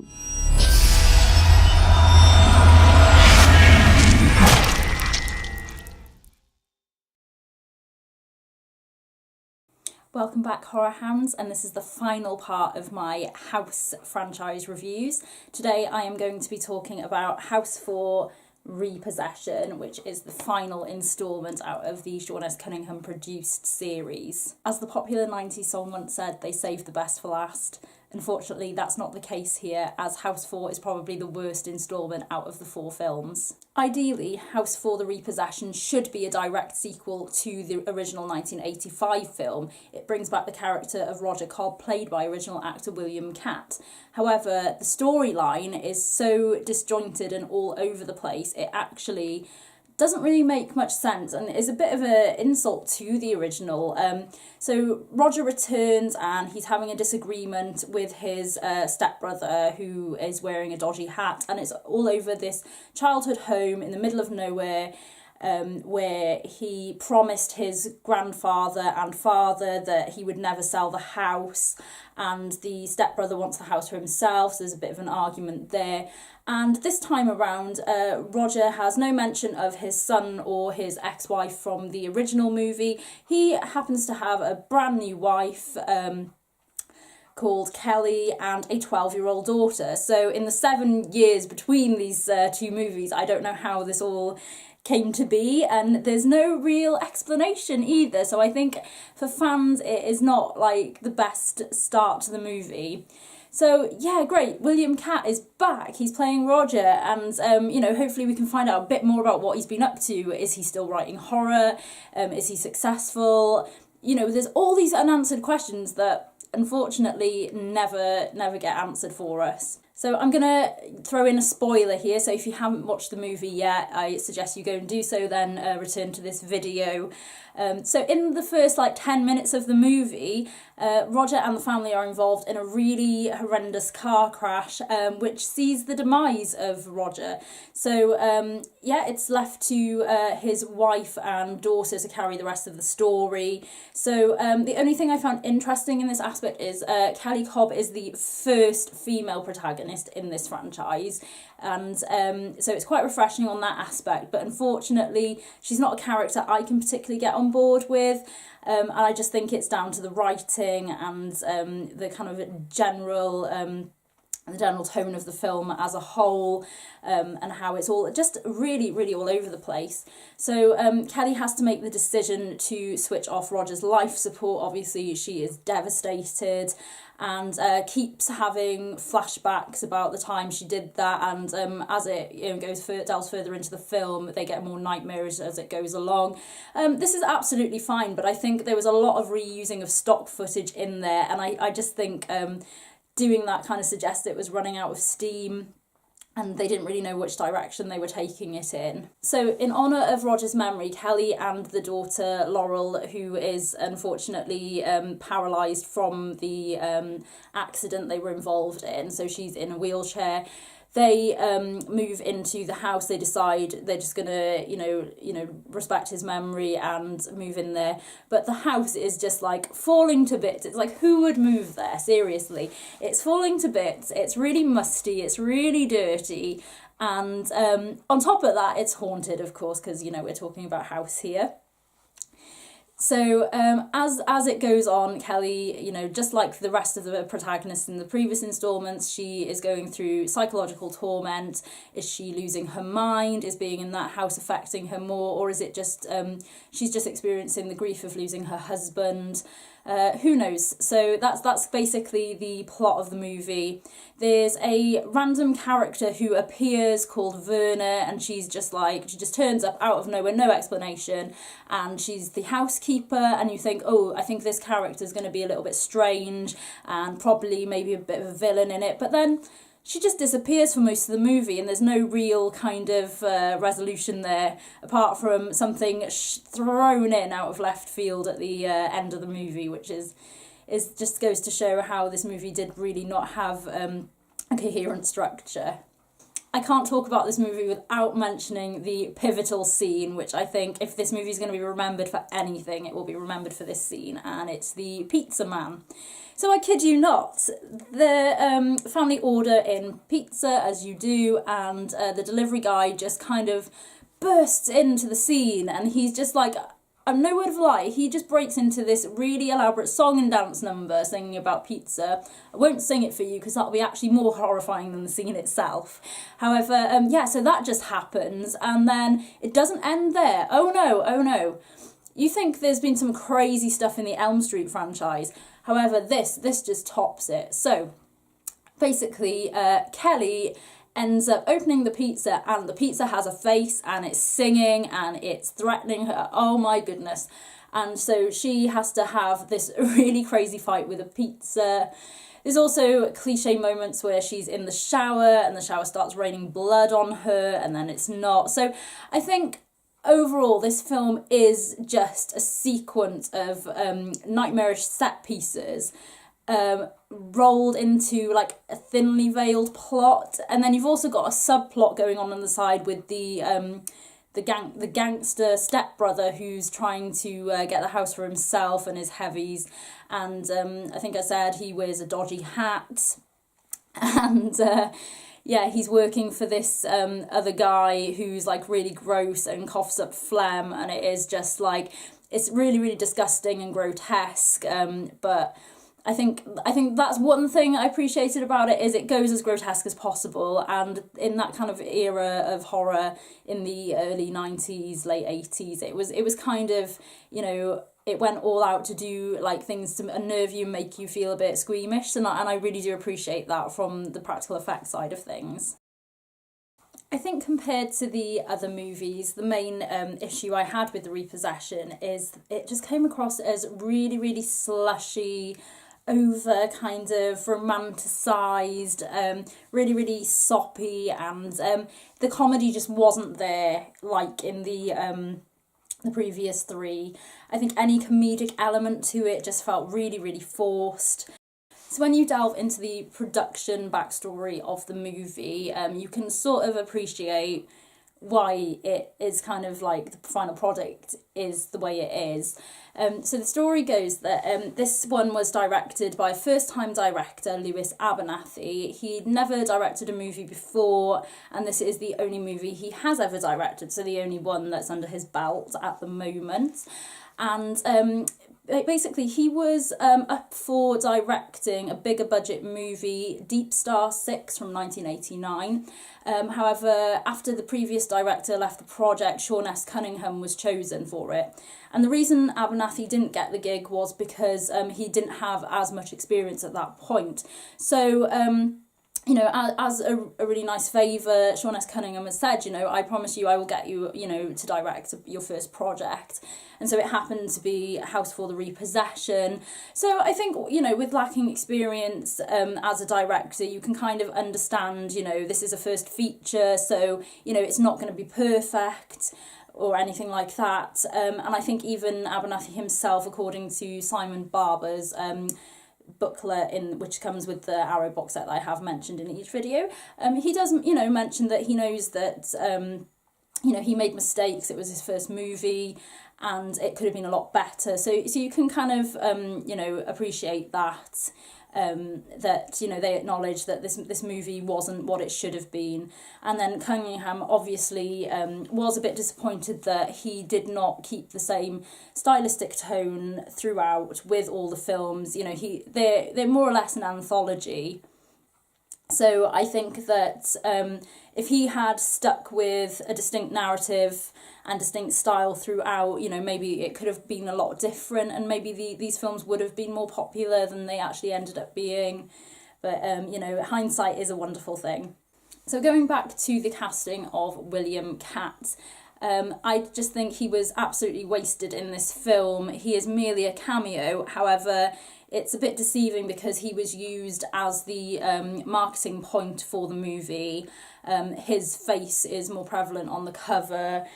Welcome back, Horror Hounds, and this is the final part of my House franchise reviews. Today I am going to be talking about House 4 Repossession, which is the final instalment out of the Sean S. Cunningham produced series. As the popular 90s song once said, they saved the best for last. Unfortunately, that's not the case here, as House 4 is probably the worst instalment out of the 4 films. Ideally, House 4 The Repossession should be a direct sequel to the original 1985 film. It brings back the character of Roger Cobb, played by original actor William Catt. However, the storyline is so disjointed and all over the place, it actually doesn't really make much sense and is a bit of an insult to the original. So Roger returns and he's having a disagreement with his stepbrother, who is wearing a dodgy hat, and it's all over this childhood home in the middle of nowhere, where he promised his grandfather and father that he would never sell the house, and the stepbrother wants the house for himself, so there's a bit of an argument there. And this time around, Roger has no mention of his son or his ex-wife from the original movie. He happens to have a brand new wife called Kelly and a 12-year-old daughter. So in the 7 years between these two movies, I don't know how this all came to be, and there's no real explanation either. So I think for fans it is not like the best start to the movie. So yeah, great, William Catt is back, he's playing Roger, and hopefully we can find out a bit more about what he's been up to. Is he still writing horror? Is he successful? There's all these unanswered questions that unfortunately never get answered for us. So I'm going to throw in a spoiler here, so if you haven't watched the movie yet, I suggest you go and do so, then return to this video. So in the first 10 minutes of the movie, Roger and the family are involved in a really horrendous car crash, which sees the demise of Roger. So it's left to his wife and daughter to carry the rest of the story. So the only thing I found interesting in this aspect is Kelly Cobb is the first female protagonist in this franchise, and so it's quite refreshing on that aspect, but unfortunately she's not a character I can particularly get on board with, and I just think it's down to the writing and the kind of general tone of the film as a whole, and how it's all just really all over the place. So Kelly has to make the decision to switch off Roger's life support. Obviously she is devastated, and keeps having flashbacks about the time she did that, and as it delves further into the film, they get more nightmarish as it goes along. This is absolutely fine, but I think there was a lot of reusing of stock footage in there, and I just think doing that kind of suggests it was running out of steam, and they didn't really know which direction they were taking it in. So in honour of Roger's memory, Kelly and the daughter Laurel, who is unfortunately paralysed from the accident they were involved in, so she's in a wheelchair, they move into the house. They decide they're just gonna, respect his memory and move in there. But the house is just falling to bits. It's who would move there? Seriously, it's falling to bits. It's really musty. It's really dirty. And on top of that, it's haunted, of course, because we're talking about house here. So as it goes on, Kelly, just like the rest of the protagonists in the previous instalments, she is going through psychological torment. Is she losing her mind? Is being in that house affecting her more? Or is it just she's just experiencing the grief of losing her husband? Who knows? So that's basically the plot of the movie. There's a random character who appears called Verna, and she just turns up out of nowhere, no explanation, and she's the housekeeper, and you think, oh, I think this character is going to be a little bit strange and probably maybe a bit of a villain in it, but then she just disappears for most of the movie, and there's no real kind of resolution there, apart from something thrown in out of left field at the end of the movie, which is just goes to show how this movie did really not have a coherent structure. I can't talk about this movie without mentioning the pivotal scene, which I think if this movie is going to be remembered for anything, it will be remembered for this scene, and it's the pizza man. So I kid you not, the family order in pizza, as you do, and the delivery guy just kind of bursts into the scene, and he's just like, no word of a lie, he just breaks into this really elaborate song and dance number singing about pizza. I won't sing it for you because that'll be actually more horrifying than the scene itself. However, yeah, so that just happens, and then it doesn't end there. Oh no. You think there's been some crazy stuff in the Elm Street franchise. However, this just tops it. So, basically, Kelly ends up opening the pizza, and the pizza has a face, and it's singing, and it's threatening her. Oh my goodness. And so she has to have this really crazy fight with a pizza. There's also cliche moments where she's in the shower, and the shower starts raining blood on her, and then it's not. So I think overall this film is just a sequence of nightmarish set pieces rolled into like a thinly veiled plot, and then you've also got a subplot going on the side with the gangster stepbrother who's trying to get the house for himself and his heavies, and I think I said he wears a dodgy hat, and yeah, he's working for this other guy who's like really gross and coughs up phlegm, and it is just like, it's really, really disgusting and grotesque, but I think that's one thing I appreciated about it, is it goes as grotesque as possible, and in that kind of era of horror in the early 90s, late 80s, it was kind of, you know, it went all out to do like things to unnerve you, make you feel a bit squeamish, and I really do appreciate that from the practical effects side of things. I think compared to the other movies, the main issue I had with the Repossession is it just came across as really, really slushy, over kind of romanticised, really, really soppy, and the comedy just wasn't there like in the previous three. I think any comedic element to it just felt really, really forced. So when you delve into the production backstory of the movie, you can sort of appreciate why it is kind of like the final product is the way it is. So the story goes that this one was directed by a first-time director, Lewis Abernathy. He'd never directed a movie before, and this is the only movie he has ever directed, so the only one that's under his belt at the moment. And basically he was up for directing a bigger budget movie, Deep Star 6 from 1989. However, after the previous director left the project, Sean S. Cunningham was chosen for it. And the reason Abernathy didn't get the gig was because he didn't have as much experience at that point. So, you know, as a really nice favour, Sean S. Cunningham has said, you know, I promise you I will get you, you know, to direct your first project. And so it happened to be House for the Repossession. So I think, you know, with lacking experience as a director, you can kind of understand, you know, this is a first feature, so, you know, it's not going to be perfect or anything like that. And I think even Abernathy himself, according to Simon Barber's booklet which comes with the Arrow box set that I have mentioned in each video, he does, you know, mention that he knows that you know, he made mistakes, it was his first movie and it could have been a lot better, so you can kind of you know, appreciate that, that, you know, they acknowledge that this movie wasn't what it should have been. And then Cunningham obviously was a bit disappointed that he did not keep the same stylistic tone throughout with all the films. You know, they're more or less an anthology. So I think that if he had stuck with a distinct narrative and distinct style throughout, you know, maybe it could have been a lot different, and maybe these films would have been more popular than they actually ended up being. But, you know, hindsight is a wonderful thing. So going back to the casting of William Katt, I just think he was absolutely wasted in this film. He is merely a cameo. However, it's a bit deceiving because he was used as the marketing point for the movie. His face is more prevalent on the cover.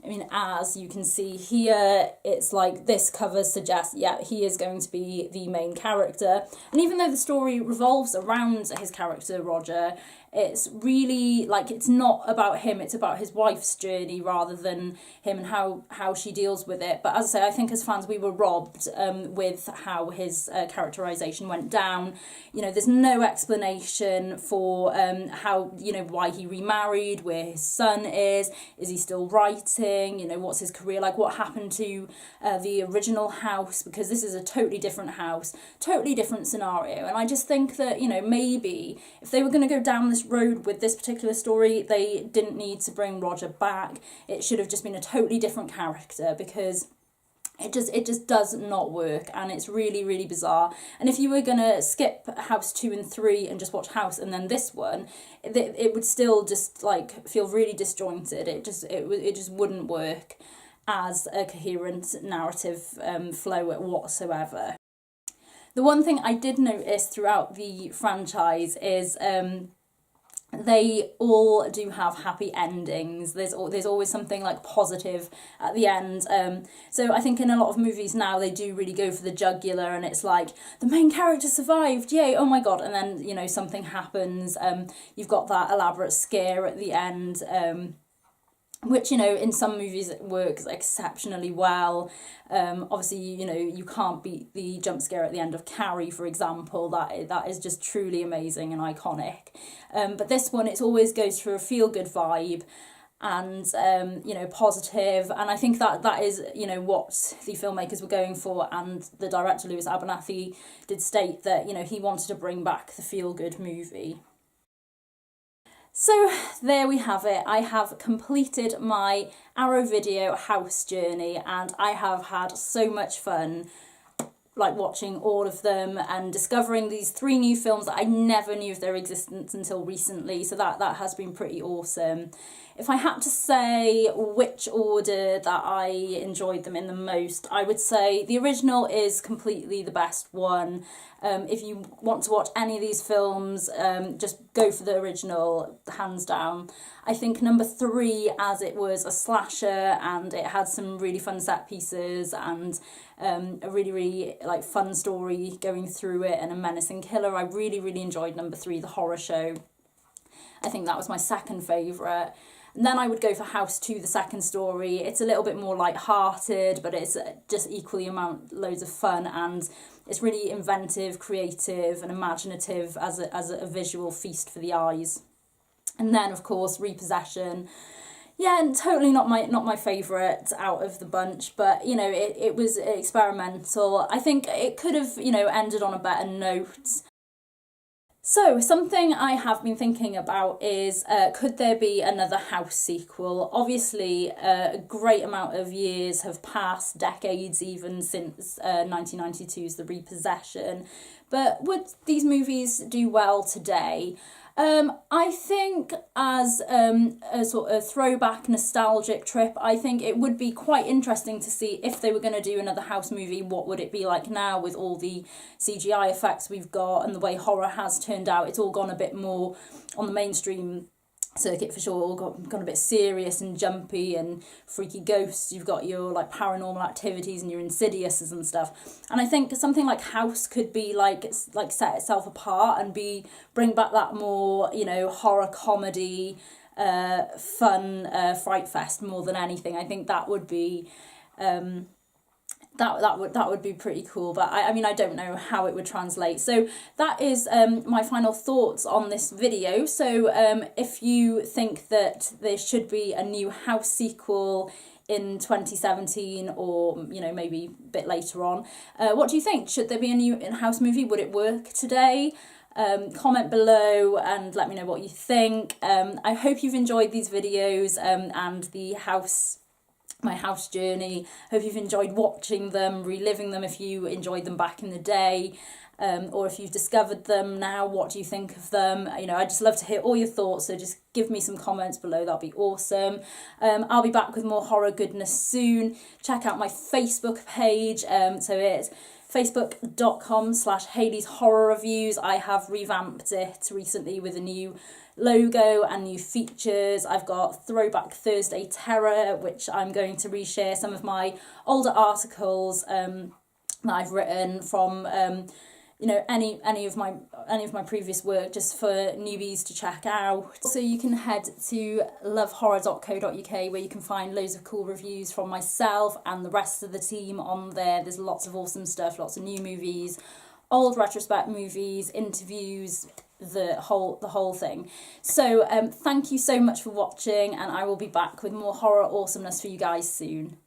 I mean, as you can see here, it's like this cover suggests, yeah, he is going to be the main character. And even though the story revolves around his character, Roger, it's really, like, it's not about him, it's about his wife's journey rather than him and how she deals with it. But as I say, I think as fans we were robbed with how his characterisation went down. You know, there's no explanation for how, you know, why he remarried, where his son is he still writing, you know, what's his career like, what happened to the original house, because this is a totally different house, totally different scenario. And I just think that, you know, maybe if they were going to go down this road with this particular story, they didn't need to bring Roger back. It should have just been a totally different character, because it just does not work, and it's really, really bizarre. And if you were going to skip House 2 and 3 and just watch House and then this one, it would still just like feel really disjointed. It just wouldn't work as a coherent narrative flow whatsoever. The one thing I did notice throughout the franchise is they all do have happy endings. There's always something like positive at the end. So I think in a lot of movies now they do really go for the jugular, and it's like the main character survived, yay, oh my god, and then, you know, something happens. You've got that elaborate scare at the end. Which, you know, in some movies it works exceptionally well. Obviously, you know, you can't beat the jump scare at the end of Carrie, for example. That is just truly amazing and iconic. But this one, it always goes for a feel-good vibe and, you know, positive. And I think that is, you know, what the filmmakers were going for. And the director, Lewis Abernathy, did state that, you know, he wanted to bring back the feel-good movie. So there we have it. I have completed my Arrow Video house journey, and I have had so much fun like watching all of them and discovering these 3 new films that I never knew of their existence until recently. So that has been pretty awesome. If I had to say which order that I enjoyed them in the most, I would say the original is completely the best one. If you want to watch any of these films, just go for the original, hands down. I think number 3, as it was a slasher and it had some really fun set pieces and a really, really like fun story going through it and a menacing killer, I really, really enjoyed number 3, The Horror Show. I think that was my second favourite. And then I would go for House 2, the second story. It's a little bit more light-hearted, but it's just equally loads of fun, and it's really inventive, creative and imaginative as a visual feast for the eyes. And then, of course, Repossession. Yeah, and totally not my favourite out of the bunch, but, you know, it was experimental. I think it could have, you know, ended on a better note. So, something I have been thinking about is, could there be another House sequel? Obviously, a great amount of years have passed, decades even, since 1992's The Repossession. But would these movies do well today? I think as a sort of throwback nostalgic trip, I think it would be quite interesting to see if they were going to do another House movie, what would it be like now with all the CGI effects we've got and the way horror has turned out. It's all gone a bit more on the mainstream circuit for sure, all gone a bit serious and jumpy and freaky ghosts. You've got your like paranormal activities and your Insidiouses and stuff. And I think something like House could be like set itself apart and bring back that more, you know, horror comedy, fun fright fest more than anything. I think that would be that would be pretty cool, but I mean I don't know how it would translate. So that is my final thoughts on this video. So if you think that there should be a new House sequel in 2017 or, you know, maybe a bit later on, what do you think? Should there be a new House movie? Would it work today? Comment below and let me know what you think. I hope you've enjoyed these videos and my house journey. Hope you've enjoyed watching them, reliving them if you enjoyed them back in the day, or if you've discovered them now, what do you think of them? You know, I'd just love to hear all your thoughts, so just give me some comments below, that'll be awesome. I'll be back with more horror goodness soon. Check out my Facebook page, so it's Facebook.com/Hayley's Horror Reviews. I have revamped it recently with a new logo and new features. I've got Throwback Thursday Terror, which I'm going to reshare some of my older articles that I've written from any of my previous work, just for newbies to check out. So you can head to lovehorror.co.uk, where you can find loads of cool reviews from myself and the rest of the team on there. There's lots of awesome stuff, lots of new movies, old retrospect movies, interviews, the whole thing. So thank you so much for watching, and I will be back with more horror awesomeness for you guys soon.